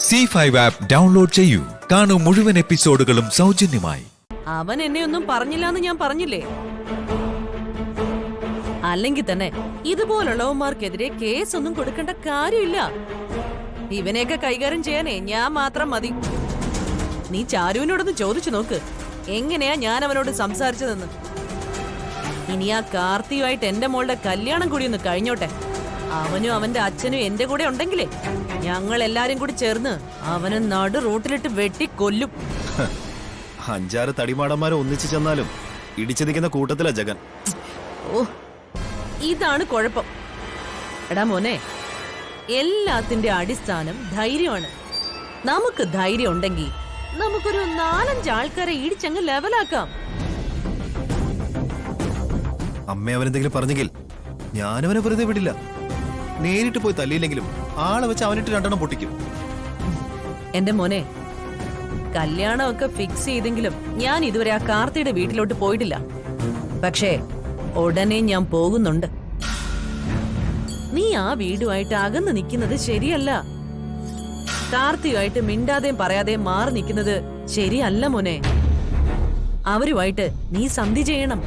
C5 app download ചെയ്യൂ. കാണൂ മുഴുവൻ എപ്പിസോഡുകളും സൗജന്യമായി. അവൻ എന്നെ ഒന്നും പറഞ്ഞില്ലാന്ന് ഞാൻ പറഞ്ഞില്ലേ? അല്ലെങ്കിൽ തന്നെ ഇതുപോലുള്ളവന്മാർക്കെതിരെ കേസൊന്നും കൊടുക്കേണ്ട കാര്യമില്ല. ഇവനെയൊക്കെ കൈകാര്യം ചെയ്യാനേ ഞാൻ മാത്രം മതി. നീ ചാരുവിനോടൊന്ന് ചോദിച്ചു നോക്ക്, എങ്ങനെയാ ഞാൻ അവനോട് സംസാരിച്ചതെന്ന്. ഇനി ആ കാർത്തിയുമായിട്ട് എന്റെ മോളുടെ കല്യാണം കൂടി ഒന്ന് കഴിഞ്ഞോട്ടെ. അവനും അവന്റെ അച്ഛനും എന്റെ കൂടെ ഉണ്ടെങ്കിലേ ഞങ്ങൾ എല്ലാരും കൂടി ചേർന്ന് അവനെ നടു റോട്ടിലിട്ട് വെട്ടിക്കൊല്ലും. 5-6 തടിമാടന്മാരെ ഒന്നിച്ചു ചെന്നാലും ഇടിച്ചു നിൽക്കുന്ന കൂട്ടത്തിലാ ജഗൻ. ഓ, ഇതാണ് കുഴപ്പം. എടാ മോനെ, എല്ലാത്തിന്റെ അടിസ്ഥാനം ധൈര്യമാണ്. നമുക്ക് ധൈര്യം ഉണ്ടെങ്കിൽ നമുക്കൊരു 4-5 ആൾക്കാരെ ഇടിച്ചങ്ങ് ലെവലാക്കാം. അമ്മ അവനെന്തെങ്കിലും പറഞ്ഞെങ്കിൽ ഞാനവനെ വെറുതെ വിടില്ല. നേരിട്ട് പോയി തല്ലിയില്ലെങ്കിലും ആളെ വെച്ച് അവനിട്ട് 2 പൊട്ടിക്കും. എന്റെ മോനെ, കല്യാണമൊക്കെ ഫിക്സ് ചെയ്തെങ്കിലും ഞാൻ ഇതുവരെ ആ കാർത്തിയുടെ വീട്ടിലോട്ട് പോയിട്ടില്ല. പക്ഷേ ഉടനെ ഞാൻ പോകുന്നുണ്ട്. നീ ആ വീടുമായിട്ട് അകന്ന് നിൽക്കുന്നത് ശരിയല്ല. കാർത്തിയുമായിട്ട് മിണ്ടാതെയും പറയാതെയും മാറി നിൽക്കുന്നത് ശരിയല്ല മോനെ. അവരുമായിട്ട് നീ സന്ധി ചെയ്യണം.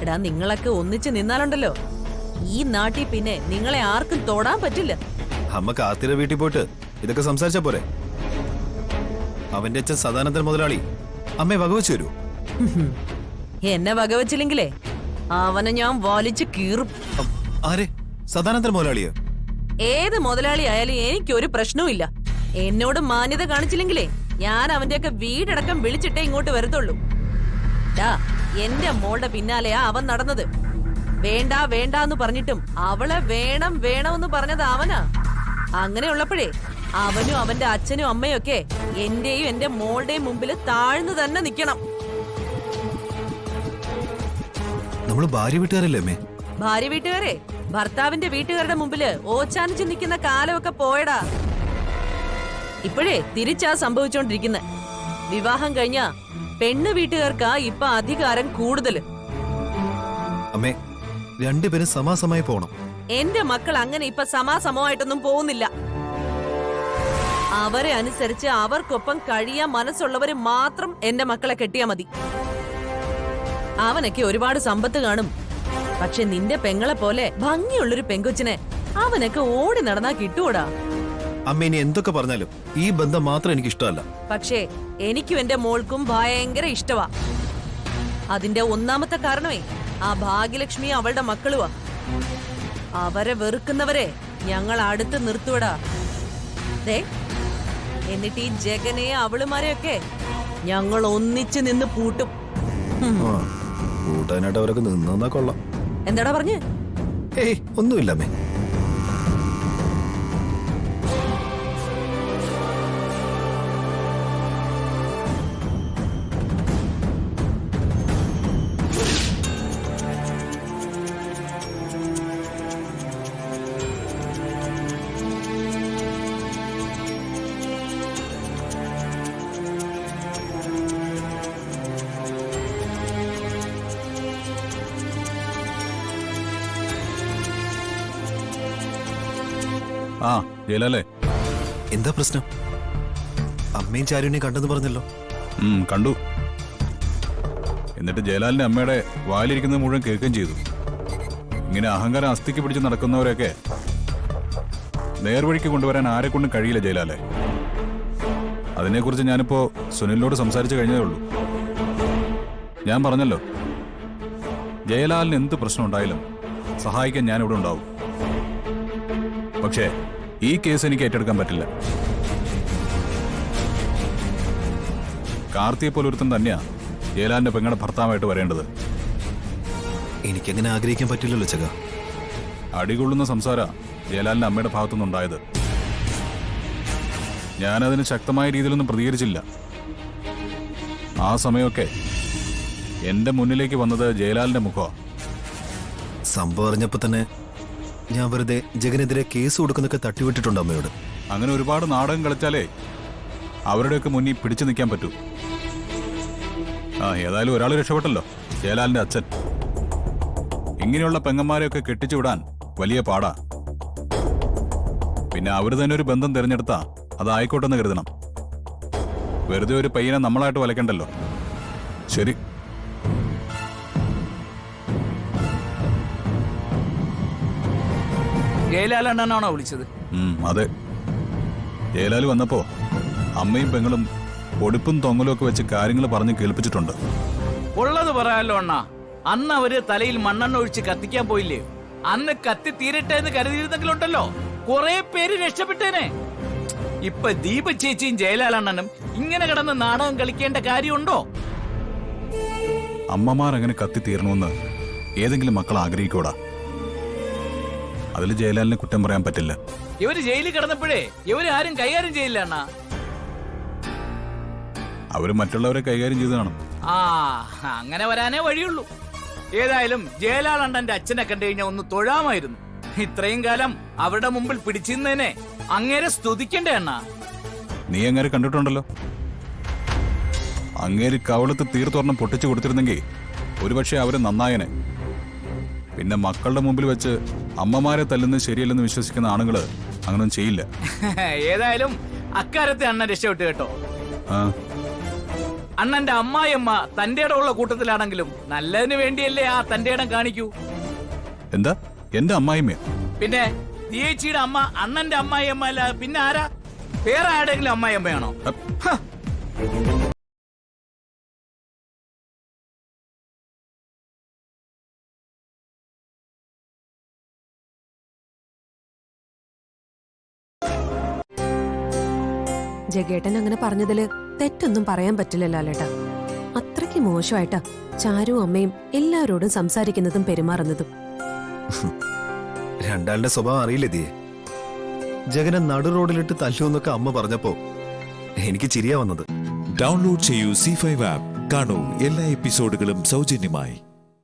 എടാ, നിങ്ങളൊക്കെ ഒന്നിച്ച് നിന്നാലുണ്ടല്ലോ, ഈ നാട്ടിൽ പിന്നെ നിങ്ങളെ ആർക്കും തൊടാൻ പറ്റില്ല. അമ്മ കാർത്തിയുടെ വീട്ടിൽ പോയിട്ട് ഇതൊക്കെ സംസാരിച്ചാ പോരെ? അവന്റെ അച്ഛൻ സദാനന്ദൻ മുതലാളി അമ്മയെ വകവെച്ചു തരൂ. എന്നെ വകവച്ചില്ലെങ്കിലേ അവനെ ഞാൻ വലിച്ചു കീറും. ആരെ? സദാനന്ദൻ മുതലാളിയോ? ഏത് മുതലാളി ആയാലും എനിക്കൊരു പ്രശ്നവും. എന്നോട് മാന്യത കാണിച്ചില്ലെങ്കിലേ ഞാൻ അവന്റെയൊക്കെ വീടടക്കം വിളിച്ചിട്ടേ ഇങ്ങോട്ട് വരത്തുള്ളൂ. എന്റെ മോളുടെ പിന്നാലെയാ അവൻ നടന്നത്. വേണ്ട വേണ്ടാന്ന് പറഞ്ഞിട്ടും അവളെ വേണം വേണമെന്ന് പറഞ്ഞത് അവനാ. അങ്ങനെയുള്ളപ്പോഴേ അവനും അവന്റെ അച്ഛനും അമ്മയും ഒക്കെ എന്റെയും എന്റെ മോളുടെയും മുമ്പിൽ താഴ്ന്നു തന്നെ നിക്കണം. നമ്മള് ഭാര്യ വീട്ടുകാരല്ലേ അമ്മേ? ഭാര്യ വീട്ടുകാരെ ഭർത്താവിന്റെ വീട്ടുകാരുടെ മുമ്പില് ഓച്ചാനിച്ച് നിൽക്കുന്ന കാലമൊക്കെ പോയടാ. ഇപ്പോഴേ തിരിച്ചാ സംഭവിച്ചോണ്ടിരിക്കുന്നെ. വിവാഹം കഴിഞ്ഞ പെണ്ണ് വീട്ടുകാർക്കാ ഇപ്പൊ അധികാരം കൂടുതല്. അമ്മേ, 2 പേരും സമാസമായി പോണം. എന്റെ മക്കൾ അങ്ങനെ ഇപ്പൊ സമാസമമായിട്ടൊന്നും പോകുന്നില്ല. അവരെ അനുസരിച്ച് അവർക്കൊപ്പം കഴിയാൻ മനസ്സുള്ളവര് മാത്രം എന്റെ മക്കളെ കെട്ടിയാ മതി. അവനൊക്കെ ഒരുപാട് സമ്പത്ത് കാണും. പക്ഷെ നിന്റെ പെങ്ങളെ പോലെ ഭംഗിയുള്ളൊരു പെങ്കൊച്ചിനെ അവനൊക്കെ ഓടി നടന്നാ കിട്ടൂടാ. അമ്മ ഇനി എന്തൊക്കെ പറഞ്ഞാലും ഈ ബന്ധം മാത്രം എനിക്ക് ഇഷ്ടമല്ല. പക്ഷേ എനിക്കും എന്റെ മോൾക്കും ഭയങ്കര ഇഷ്ടവാ. അതിന്റെ ഒന്നാമത്തെ കാരണമേ ആ ഭാഗ്യലക്ഷ്മി അവളുടെ മക്കളുവാ. അവരെ വെറുക്കുന്നവരെ ഞങ്ങൾ അടുത്ത് നിർത്തുവടാ. ദേ, എന്നിട്ട് ഈ ജഗനെ അവളുമാരെയൊക്കെ ഞങ്ങൾ ഒന്നിച്ചു നിന്ന് പൂട്ടും. കൂട്ടാനായിട്ട് അവരൊക്കെ നിന്നാ കൊള്ളാം. എന്താടാ പറഞ്ഞ്? ഏയ്, ഒന്നുമില്ല അമ്മേ. ആ, ജയലാലേ, എന്താ പ്രശ്നം? അമ്മയും ചാരുവിനെ കണ്ടെന്ന് പറഞ്ഞല്ലോ. കണ്ടു. എന്നിട്ട് ജയലാലിന്റെ അമ്മയുടെ വായിലിരിക്കുന്നത് മുഴുവൻ കേൾക്കുകയും ചെയ്തു. ഇങ്ങനെ അഹങ്കാരം അസ്ഥിക്ക് പിടിച്ച് നടക്കുന്നവരെയൊക്കെ നേർവഴിക്ക് കൊണ്ടുവരാൻ ആരെക്കൊണ്ടും കഴിയില്ല ജയലാലെ. അതിനെക്കുറിച്ച് ഞാനിപ്പോ സുനിലിനോട് സംസാരിച്ചു കഴിഞ്ഞതേ ഉള്ളൂ. ഞാൻ പറഞ്ഞല്ലോ, ജയലാലിന് എന്ത് പ്രശ്നം ഉണ്ടായാലും സഹായിക്കാൻ ഞാനിവിടെ ഉണ്ടാവും. പക്ഷേ ഈ കേസ് എനിക്ക് ഏറ്റെടുക്കാൻ പറ്റില്ല. കാർത്തിയെ പോലെ ഒരുത്തൻ തന്നെയാ ജയലാലിന്റെ പെങ്ങളുടെ ഭർത്താവായിട്ട് വരേണ്ടത്. എനിക്കങ്ങനെ ആഗ്രഹിക്കാൻ പറ്റില്ലല്ലോ ചക. അടികൊള്ളുന്ന സംസാര ജയലാലിന്റെ അമ്മയുടെ ഭാഗത്തുനിന്നുണ്ടായത്. ഞാനതിന് ശക്തമായ രീതിയിലൊന്നും പ്രതികരിച്ചില്ല. ആ സമയമൊക്കെ എന്റെ മുന്നിലേക്ക് വന്നത് ജയലാലിന്റെ മുഖമാണ്. സംഭവം അറിഞ്ഞപ്പോ തന്നെ ഞാൻ വെറുതെ ജഗനെതിരെ കേസ് കൊടുക്കുന്നൊക്കെ തട്ടിവിട്ടിട്ടുണ്ട് അമ്മയോട്. അങ്ങനെ ഒരുപാട് നാടകം കളിച്ചാലേ അവരുടെയൊക്കെ മുന്നിൽ പിടിച്ചു നിൽക്കാൻ പറ്റൂ. ഏതായാലും ഒരാൾ രക്ഷപ്പെട്ടല്ലോ, ജയലാലിന്റെ അച്ഛൻ. ഇങ്ങനെയുള്ള പെങ്ങന്മാരെയൊക്കെ കെട്ടിച്ചു വിടാൻ വലിയ പാടാ. പിന്നെ അവർ തന്നെ ഒരു ബന്ധം തിരഞ്ഞെടുത്താ അതായിക്കോട്ടെന്ന് കരുതണം. വെറുതെ ഒരു പയ്യനെ നമ്മളായിട്ട് വലക്കണ്ടല്ലോ. ശരി. ജയലാലണ്ണനാണോ വിളിച്ചത്? അതെ. ജയലാൽ വന്നപ്പോ അമ്മയും പെങ്ങളും പൊടിപ്പും തൊങ്ങലും ഒക്കെ വെച്ച് കാര്യങ്ങൾ പറഞ്ഞ് കേൾപ്പിച്ചിട്ടുണ്ട്. ഉള്ളത് പറയാലോ അണ്ണാ. അന്ന് അവര് തലയിൽ മണ്ണെണ്ണ ഒഴിച്ച് കത്തിക്കാൻ പോയില്ലേ? അന്ന് കത്തി തീരട്ടെ എന്ന് കരുതിയിരുന്നെങ്കിലുണ്ടല്ലോ കുറെ പേര് രക്ഷപ്പെട്ടേനെ. ഇപ്പൊ ദീപ ചേച്ചിയും ജയലാലണ്ണനും ഇങ്ങനെ കിടന്ന് നാടകം കളിക്കേണ്ട കാര്യമുണ്ടോ? അമ്മമാർ അങ്ങനെ കത്തി തീരണമെന്ന് ഏതെങ്കിലും മക്കൾ ആഗ്രഹിക്കൂടാ. അതിൽ ജയലാലിനെ കുറ്റം പറയാൻ പറ്റില്ല. ഇവര് ജയിലിൽ കിടന്നപ്പോഴേ ഇവര് ആരും കൈകാര്യം ചെയ്യില്ല അണ്ണാ. അവര് മറ്റുള്ളവരെ കൈകാര്യം ചെയ്ത് കാണും. ആ, അങ്ങനെ വരാനേ വഴിയുള്ളൂ. ഏതായാലും ജയലാലണ്ണന്റെ അച്ഛനെ കണ്ടു കഴിഞ്ഞാൽ ഒന്ന് തൊഴാമായിരുന്നു. ഇത്രയും കാലം അവരുടെ മുമ്പിൽ പിടിച്ചിരുന്നേനെ അങ്ങേരെ സ്തുതിക്കണ്ടേ അണ്ണാ? നീ അങ്ങനെ കണ്ടിട്ടുണ്ടല്ലോ. അങ്ങേര് കവളത്ത് തീർത്തൊരെണ്ണം പൊട്ടിച്ചു കൊടുത്തിരുന്നെങ്കിൽ ഒരുപക്ഷെ അവര് നന്നായനെ. പിന്നെ മക്കളുടെ മുമ്പിൽ വെച്ച് അമ്മമാരെ തല്ലുന്നത് ശരിയല്ലെന്ന് വിശ്വസിക്കുന്ന ആണുങ്ങള് അങ്ങനൊന്നും ചെയ്യില്ല. ഏതായാലും അക്കാര്യത്തെ അണ്ണൻ രക്ഷപ്പെട്ടു കേട്ടോ. ആ, അണ്ണന്റെ അമ്മായിയമ്മ തന്റെ ഇടമുള്ള കൂട്ടത്തിലാണെങ്കിലും നല്ലതിന് വേണ്ടിയല്ലേ ആ തന്റെ ഇടം കാണിക്കൂ. എന്താ എന്റെ അമ്മായിമ്മ? പിന്നെ ദിയേച്ചിയുടെ അമ്മ അണ്ണന്റെ അമ്മായിയമ്മ അല്ല പിന്നെ ആരാ? വേറെ ആരുടെങ്കിലും അമ്മായിയമ്മയാണോ? ഹ. ജഗേട്ടൻ അങ്ങനെ പറഞ്ഞതില് തെറ്റൊന്നും പറയാൻ പറ്റില്ലല്ലോ ലാലേട്ടാ. അത്രയ്ക്ക് മോശമായിട്ടാ ചാരു അമ്മയും എല്ലാവരോടും സംസാരിക്കുന്നതും പെരുമാറുന്നതും. രണ്ടാളുടെ സ്വഭാവം അറിയില്ലേ ദിയെ? ജഗനെ നടു റോഡിലിട്ട് തല്ലൂന്നൊക്കെ അമ്മ പറഞ്ഞപ്പോ എനിക്ക് ചിരിയാ വന്നത്. ഡൗൺലോഡ് ചെയ്യൂ C5 ആപ്പ്. കാണൂ എല്ലാ എപ്പിസോഡുകളും സൗജന്യമായി.